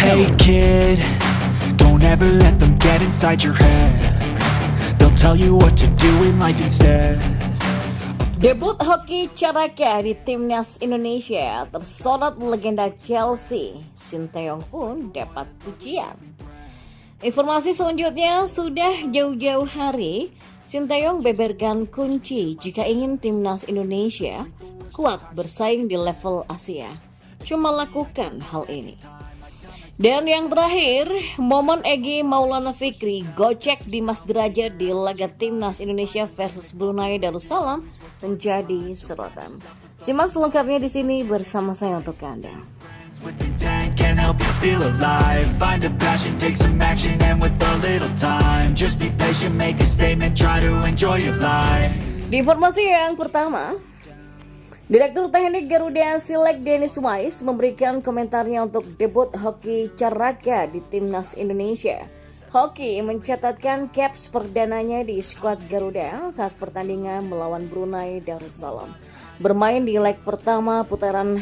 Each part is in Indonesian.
Hey kid, don't ever let them get inside your head. They'll tell you what to do in life instead. Debut hoki Caraka di Timnas Indonesia tersorot legenda Chelsea. Sinteyong pun dapat pujian. Informasi selanjutnya, sudah jauh-jauh hari Sinteyong beberkan kunci jika ingin Timnas Indonesia kuat bersaing di level Asia. Cuma lakukan hal ini. Dan yang terakhir, momen Egy Maulana Fikri gocek Dimas Derajat di laga Timnas Indonesia versus Brunei Darussalam menjadi sorotan. Simak selengkapnya di sini bersama saya untuk Anda. With intent can help you feel alive. Find a passion, take some action, and with a little time, just be patient, make a statement, try to enjoy your life. Di informasi yang pertama, Direktur Teknik Garuda Select Dennis Wise memberikan komentarnya untuk debut hoki Caraka di Timnas Indonesia. Hoki mencatatkan caps perdananya di skuad Garuda saat pertandingan melawan Brunei Darussalam. Bermain di leg pertama putaran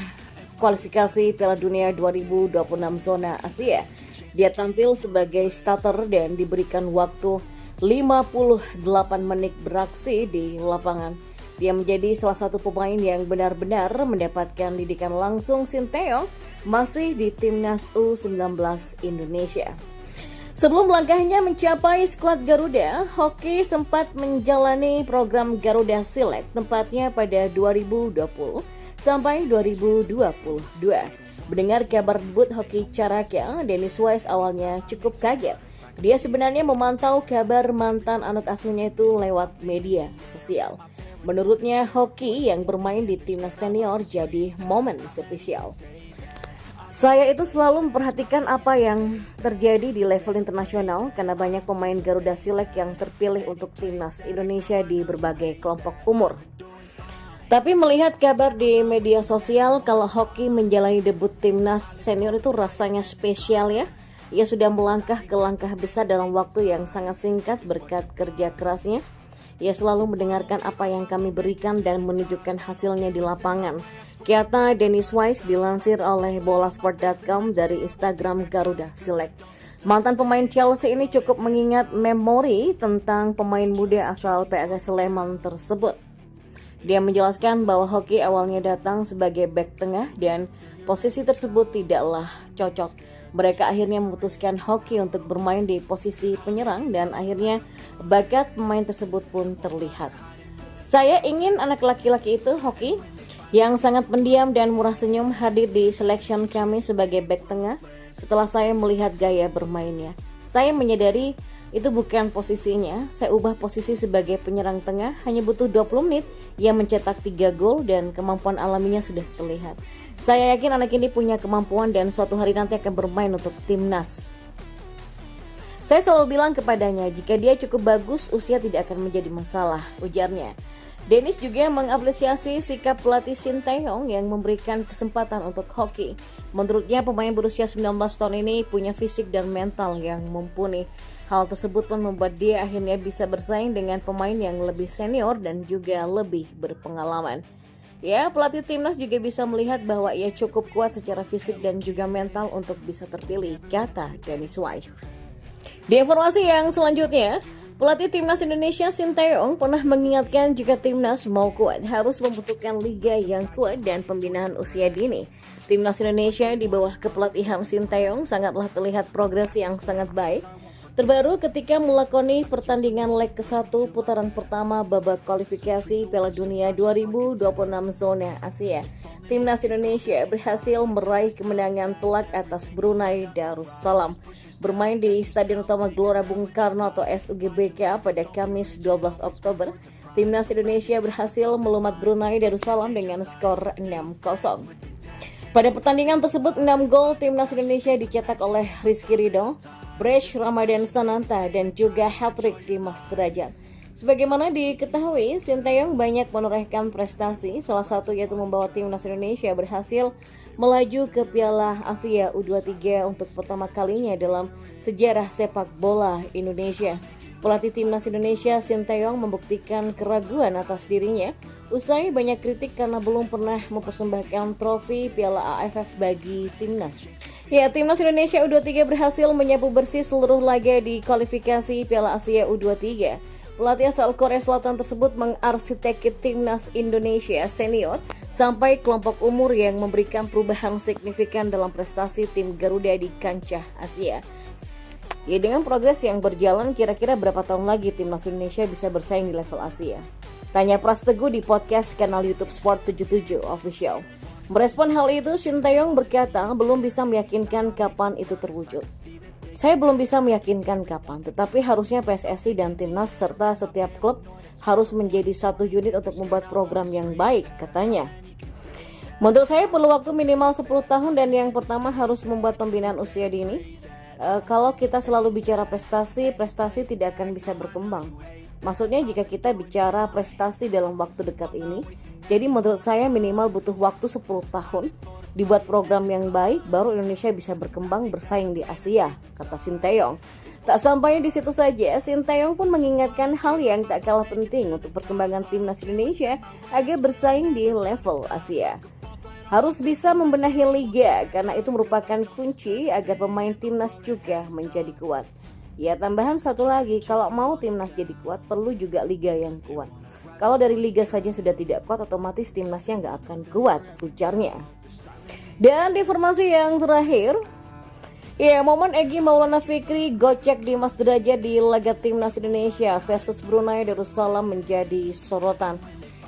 kualifikasi Piala Dunia 2026 zona Asia. Dia tampil sebagai starter dan diberikan waktu 58 menit beraksi di lapangan. Dia menjadi salah satu pemain yang benar-benar mendapatkan didikan langsung Sinteyong masih di Timnas U19 Indonesia. Sebelum langkahnya mencapai skuad Garuda, Hoki sempat menjalani program Garuda Select tempatnya pada 2020 sampai 2022. Mendengar kabar debut hoki Caraka, Dennis Wise awalnya cukup kaget. Dia sebenarnya memantau kabar mantan anak asuhnya itu lewat media sosial. Menurutnya, hoki yang bermain di timnas senior jadi momen spesial. Saya itu selalu memperhatikan apa yang terjadi di level internasional karena banyak pemain Garuda Select yang terpilih untuk timnas Indonesia di berbagai kelompok umur. Tapi melihat kabar di media sosial kalau hoki menjalani debut timnas senior itu rasanya spesial ya. Ia sudah melangkah ke langkah besar dalam waktu yang sangat singkat berkat kerja kerasnya. Ia selalu mendengarkan apa yang kami berikan dan menunjukkan hasilnya di lapangan. Kata Dennis Wise dilansir oleh bolasport.com dari Instagram Garuda Select. Mantan pemain Chelsea ini cukup mengingat memori tentang pemain muda asal PSS Sleman tersebut. Dia menjelaskan bahwa hoki awalnya datang sebagai bek tengah dan posisi tersebut tidaklah cocok. Mereka akhirnya memutuskan hoki untuk bermain di posisi penyerang dan akhirnya bakat pemain tersebut pun terlihat. Saya ingin anak laki-laki itu hoki yang sangat pendiam dan murah senyum hadir di selection kami sebagai bek tengah setelah saya melihat gaya bermainnya. Saya menyadari itu bukan posisinya, saya ubah posisi sebagai penyerang tengah, hanya butuh 20 menit, ia mencetak 3 gol dan kemampuan alaminya sudah terlihat. Saya yakin anak ini punya kemampuan dan suatu hari nanti akan bermain untuk timnas. Saya selalu bilang kepadanya, jika dia cukup bagus, usia tidak akan menjadi masalah, ujarnya. Dennis juga mengapresiasi sikap pelatih Sinteyong yang memberikan kesempatan untuk hoki. Menurutnya pemain berusia 19 tahun ini punya fisik dan mental yang mumpuni. Hal tersebut pun membuat dia akhirnya bisa bersaing dengan pemain yang lebih senior dan juga lebih berpengalaman. Ya, pelatih timnas juga bisa melihat bahwa ia cukup kuat secara fisik dan juga mental untuk bisa terpilih, kata Dennis Wise. Di informasi yang selanjutnya, pelatih timnas Indonesia Sinteyong pernah mengingatkan jika timnas mau kuat harus membutuhkan liga yang kuat dan pembinaan usia dini. Timnas Indonesia di bawah kepelatihan Sinteyong sangatlah terlihat progres yang sangat baik. Terbaru ketika melakoni pertandingan leg ke-1 putaran pertama babak kualifikasi Piala Dunia 2026 zona Asia. Timnas Indonesia berhasil meraih kemenangan telak atas Brunei Darussalam. Bermain di Stadion Utama Gelora Bung Karno atau SUGBK pada Kamis 12 Oktober, Timnas Indonesia berhasil melumat Brunei Darussalam dengan skor 6-0. Pada pertandingan tersebut, 6 gol Timnas Indonesia dicetak oleh Rizky Ridho, Bresh Ramadan Sananta, dan juga hat-trick Dimas Derajat. Sebagaimana diketahui, Sinteyong banyak menorehkan prestasi, salah satu yaitu membawa timnas Indonesia berhasil melaju ke Piala Asia U23 untuk pertama kalinya dalam sejarah sepak bola Indonesia. Pelatih timnas Indonesia Sinteyong membuktikan keraguan atas dirinya usai banyak kritik karena belum pernah mempersembahkan trofi Piala AFF bagi timnas. Ya, Timnas Indonesia U23 berhasil menyapu bersih seluruh laga di kualifikasi Piala Asia U23. Pelatih asal Korea Selatan tersebut mengarsiteki Timnas Indonesia senior sampai kelompok umur yang memberikan perubahan signifikan dalam prestasi tim Garuda di kancah Asia. Ya, dengan progres yang berjalan, kira-kira berapa tahun lagi Timnas Indonesia bisa bersaing di level Asia? Tanya Pras Teguh di podcast kanal YouTube Sport 77 Official. Merespon hal itu, Shin Tae-yong berkata belum bisa meyakinkan kapan itu terwujud. Saya belum bisa meyakinkan kapan, tetapi harusnya PSSI dan Timnas serta setiap klub harus menjadi satu unit untuk membuat program yang baik, katanya. Menurut saya perlu waktu minimal 10 tahun dan yang pertama harus membuat pembinaan usia dini. Kalau kita selalu bicara prestasi, prestasi tidak akan bisa berkembang. Maksudnya jika kita bicara prestasi dalam waktu dekat ini, jadi menurut saya minimal butuh waktu 10 tahun, dibuat program yang baik, baru Indonesia bisa berkembang bersaing di Asia, kata Shin Tae-yong. Tak sampainya di situ saja, Shin Tae-yong pun mengingatkan hal yang tak kalah penting untuk perkembangan Timnas Indonesia agar bersaing di level Asia. Harus bisa membenahi liga, karena itu merupakan kunci agar pemain Timnas juga menjadi kuat. Ya, tambahan satu lagi, kalau mau Timnas jadi kuat, perlu juga liga yang kuat. Kalau dari liga saja sudah tidak kuat, otomatis Timnasnya nggak akan kuat, ujarnya. Dan informasi yang terakhir, ya, momen Egy Maulana Fikri gocek Dimas Derajat di laga Timnas Indonesia versus Brunei Darussalam menjadi sorotan.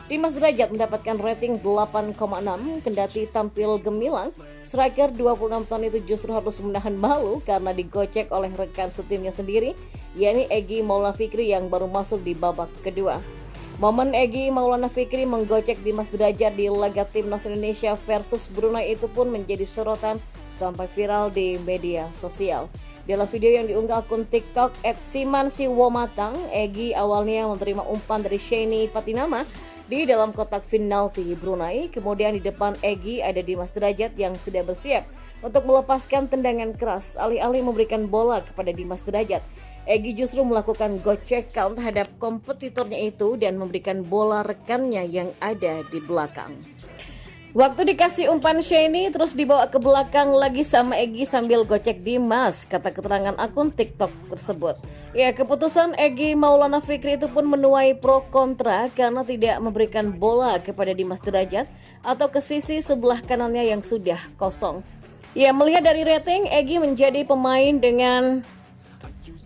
Dimas Derajat mendapatkan rating 8,6 kendati tampil gemilang. Striker 26 tahun itu justru harus menahan malu karena digocek oleh rekan setimnya sendiri, yakni Egy Maulana Fikri yang baru masuk di babak kedua. Momen Egy Maulana Fikri menggocek Dimas Derajat di laga Timnas Indonesia versus Brunei itu pun menjadi sorotan sampai viral di media sosial. Dalam video yang diunggah akun TikTok @simansiwomatang, Egy awalnya menerima umpan dari Sheni Fatinama di dalam kotak penalti Brunei. Kemudian di depan Egy ada Dimas Derajat yang sudah bersiap untuk melepaskan tendangan keras. Alih-alih memberikan bola kepada Dimas Derajat, Egy justru melakukan gocekan terhadap kompetitornya itu dan memberikan bola rekannya yang ada di belakang. Waktu dikasih umpan Sheni terus dibawa ke belakang lagi sama Egy sambil gocek Dimas, kata keterangan akun TikTok tersebut. Ya, keputusan Egy Maulana Fikri itu pun menuai pro kontra karena tidak memberikan bola kepada Dimas Derajat atau ke sisi sebelah kanannya yang sudah kosong. Ya, melihat dari rating, Egy menjadi pemain dengan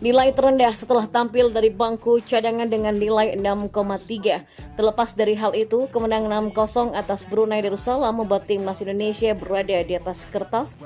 nilai terendah setelah tampil dari bangku cadangan dengan nilai 6,3. Terlepas dari hal itu, kemenangan 6-0 atas Brunei Darussalam membuat Timnas Indonesia berada di atas kertas